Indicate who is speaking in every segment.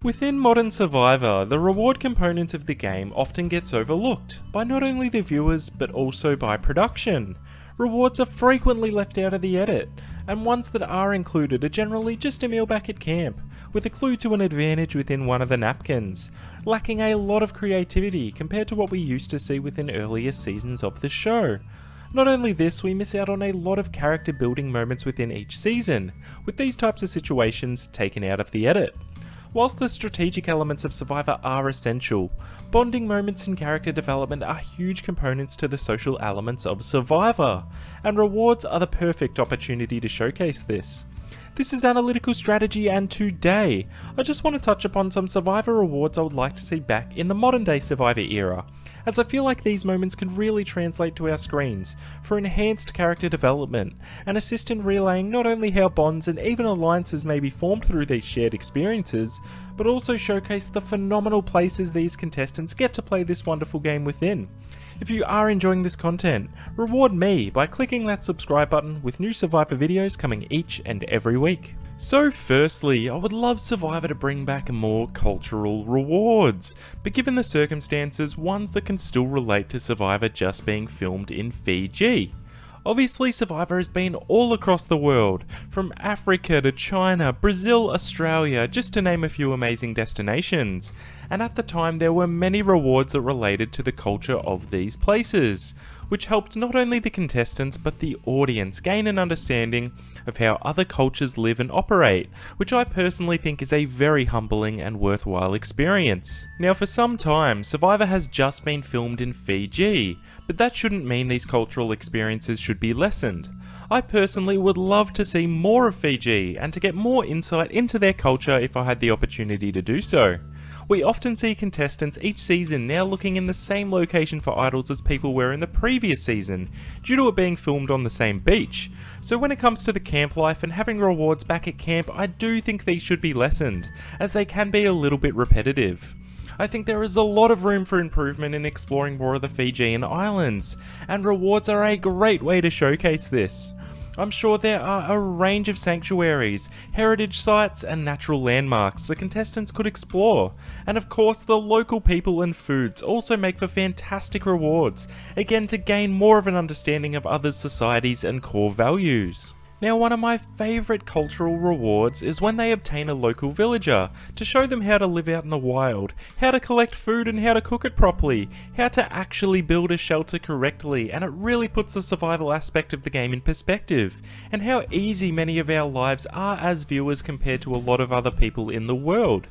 Speaker 1: Within modern Survivor, the reward component of the game often gets overlooked, by not only the viewers but also by production. Rewards are frequently left out of the edit, and ones that are included are generally just a meal back at camp, with a clue to an advantage within one of the napkins, lacking a lot of creativity compared to what we used to see within earlier seasons of the show. Not only this, we miss out on a lot of character building moments within each season, with these types of situations taken out of the edit. Whilst the strategic elements of Survivor are essential, bonding moments and character development are huge components to the social elements of Survivor, and rewards are the perfect opportunity to showcase this. This is Analytical Strategy, and today, I just want to touch upon some Survivor rewards I would like to see back in the modern day Survivor era, as I feel like these moments can really translate to our screens for enhanced character development and assist in relaying not only how bonds and even alliances may be formed through these shared experiences, but also showcase the phenomenal places these contestants get to play this wonderful game within. If you are enjoying this content, reward me by clicking that subscribe button with new Survivor videos coming each and every week. So firstly, I would love Survivor to bring back more cultural rewards, but given the circumstances, ones that can still relate to Survivor just being filmed in Fiji. Obviously, Survivor has been all across the world, from Africa to China, Brazil, Australia, just to name a few amazing destinations, and at the time there were many rewards that related to the culture of these places, which helped not only the contestants but the audience gain an understanding of how other cultures live and operate, which I personally think is a very humbling and worthwhile experience. Now, for some time, Survivor has just been filmed in Fiji, but that shouldn't mean these cultural experiences should be lessened. I personally would love to see more of Fiji and to get more insight into their culture if I had the opportunity to do so. We often see contestants each season now looking in the same location for idols as people were in the previous season, due to it being filmed on the same beach. So when it comes to the camp life and having rewards back at camp, I do think these should be lessened, as they can be a little bit repetitive. I think there is a lot of room for improvement in exploring more of the Fijian islands, and rewards are a great way to showcase this. I'm sure there are a range of sanctuaries, heritage sites and natural landmarks the contestants could explore, and of course the local people and foods also make for fantastic rewards, again to gain more of an understanding of others' societies and core values. Now, one of my favourite cultural rewards is when they obtain a local villager, to show them how to live out in the wild, how to collect food and how to cook it properly, how to actually build a shelter correctly, and it really puts the survival aspect of the game in perspective, and how easy many of our lives are as viewers compared to a lot of other people in the world.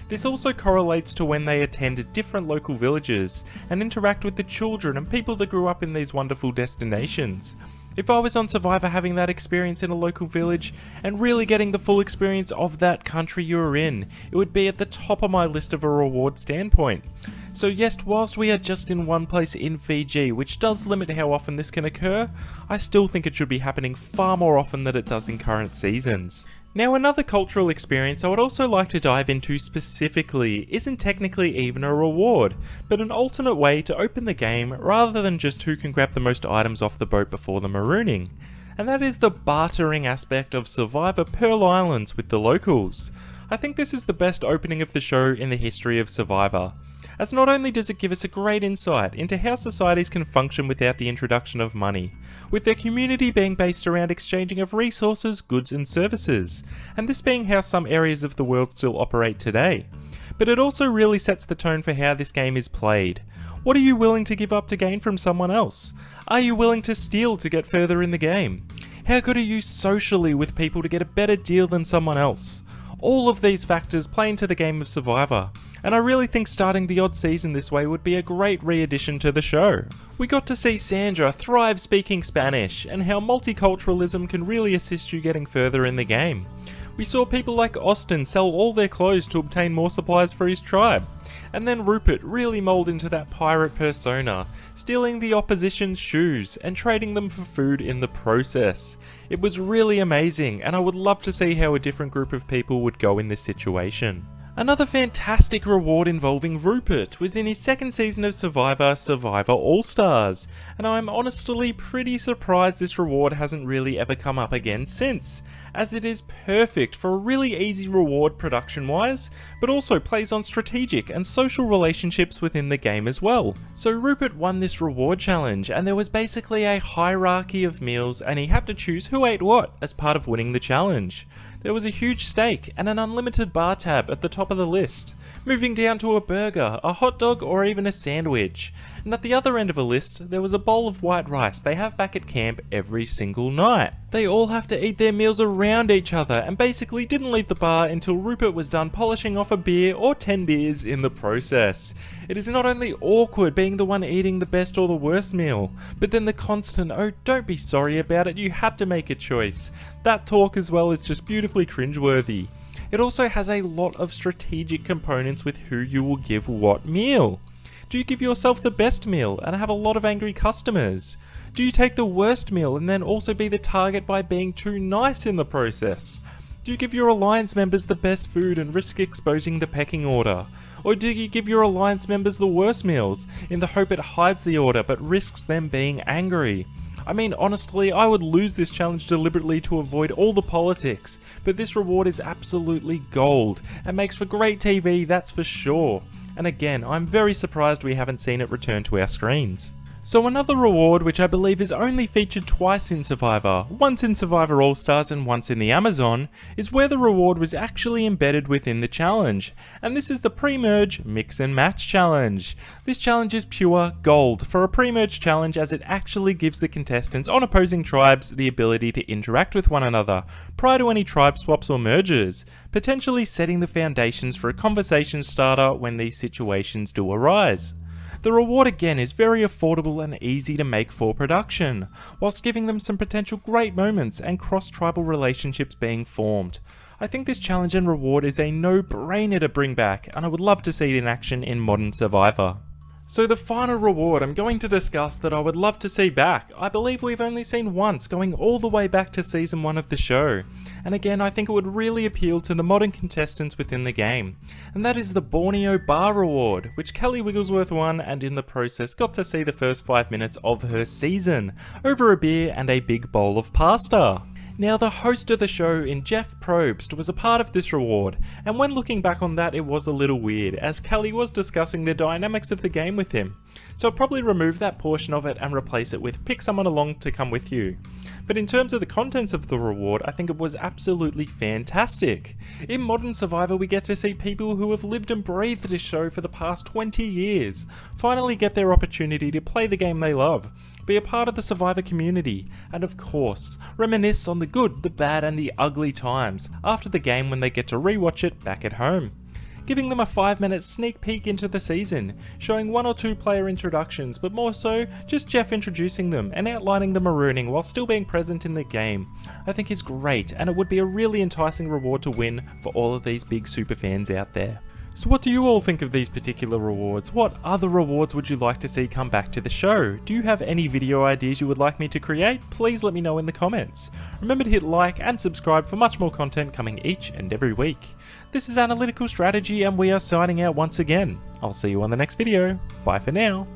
Speaker 1: This also correlates to when they attend different local villages and interact with the children and people that grew up in these wonderful destinations. If I was on Survivor having that experience in a local village and really getting the full experience of that country you were in, it would be at the top of my list of a reward standpoint. So yes, whilst we are just in one place in Fiji, which does limit how often this can occur, I still think it should be happening far more often than it does in current seasons. Now, another cultural experience I would also like to dive into specifically isn't technically even a reward, but an alternate way to open the game rather than just who can grab the most items off the boat before the marooning. And that is the bartering aspect of Survivor Pearl Islands with the locals. I think this is the best opening of the show in the history of Survivor, as not only does it give us a great insight into how societies can function without the introduction of money, with their community being based around exchanging of resources, goods and services, and this being how some areas of the world still operate today. But it also really sets the tone for how this game is played. What are you willing to give up to gain from someone else? Are you willing to steal to get further in the game? How good are you socially with people to get a better deal than someone else? All of these factors play into the game of Survivor, and I really think starting the odd season this way would be a great re-addition to the show. We got to see Sandra thrive speaking Spanish, and how multiculturalism can really assist you getting further in the game. We saw people like Austin sell all their clothes to obtain more supplies for his tribe, and then Rupert really mould into that pirate persona, stealing the opposition's shoes and trading them for food in the process. It was really amazing, and I would love to see how a different group of people would go in this situation. Another fantastic reward involving Rupert was in his second season of Survivor, Survivor All-Stars, and I'm honestly pretty surprised this reward hasn't really ever come up again since, as it is perfect for a really easy reward production wise, but also plays on strategic and social relationships within the game as well. So Rupert won this reward challenge, and there was basically a hierarchy of meals and he had to choose who ate what as part of winning the challenge. There was a huge steak and an unlimited bar tab at the top of the list, moving down to a burger, a hot dog or even a sandwich. And at the other end of a list, there was a bowl of white rice they have back at camp every single night. They all have to eat their meals around each other and basically didn't leave the bar until Rupert was done polishing off a beer or 10 beers in the process. It is not only awkward being the one eating the best or the worst meal, but then the constant, oh don't be sorry about it, you had to make a choice. That talk as well is just beautifully cringeworthy. It also has a lot of strategic components with who you will give what meal. Do you give yourself the best meal and have a lot of angry customers? Do you take the worst meal and then also be the target by being too nice in the process? Do you give your alliance members the best food and risk exposing the pecking order? Or do you give your alliance members the worst meals in the hope it hides the order but risks them being angry? I mean, honestly, I would lose this challenge deliberately to avoid all the politics, but this reward is absolutely gold and makes for great TV, that's for sure. And again, I'm very surprised we haven't seen it return to our screens. So another reward, which I believe is only featured twice in Survivor, once in Survivor All-Stars and once in the Amazon, is where the reward was actually embedded within the challenge, and this is the pre-merge mix and match challenge. This challenge is pure gold for a pre-merge challenge, as it actually gives the contestants on opposing tribes the ability to interact with one another prior to any tribe swaps or mergers, potentially setting the foundations for a conversation starter when these situations do arise. The reward again is very affordable and easy to make for production, whilst giving them some potential great moments and cross-tribal relationships being formed. I think this challenge and reward is a no-brainer to bring back, and I would love to see it in action in modern Survivor. So the final reward I'm going to discuss that I would love to see back, I believe we've only seen once, going all the way back to season 1 of the show. And again, I think it would really appeal to the modern contestants within the game, and that is the Borneo Bar Reward, which Kelly Wigglesworth won and in the process got to see the first 5 minutes of her season, over a beer and a big bowl of pasta. Now, the host of the show in Jeff Probst was a part of this reward, and when looking back on that, it was a little weird, as Kelly was discussing the dynamics of the game with him. So I'll probably remove that portion of it and replace it with pick someone along to come with you. But in terms of the contents of the reward, I think it was absolutely fantastic. In modern Survivor, we get to see people who have lived and breathed this show for the past 20 years finally get their opportunity to play the game they love, be a part of the Survivor community, and of course, reminisce on the good, the bad and the ugly times after the game when they get to rewatch it back at home. Giving them a 5-minute sneak peek into the season, showing 1 or 2 player introductions, but more so just Jeff introducing them and outlining the marooning while still being present in the game, I think is great, and it would be a really enticing reward to win for all of these big super fans out there. So what do you all think of these particular rewards? What other rewards would you like to see come back to the show? Do you have any video ideas you would like me to create? Please let me know in the comments. Remember to hit like and subscribe for much more content coming each and every week. This is Analytical Strategy, and we are signing out once again. I'll see you on the next video. Bye for now.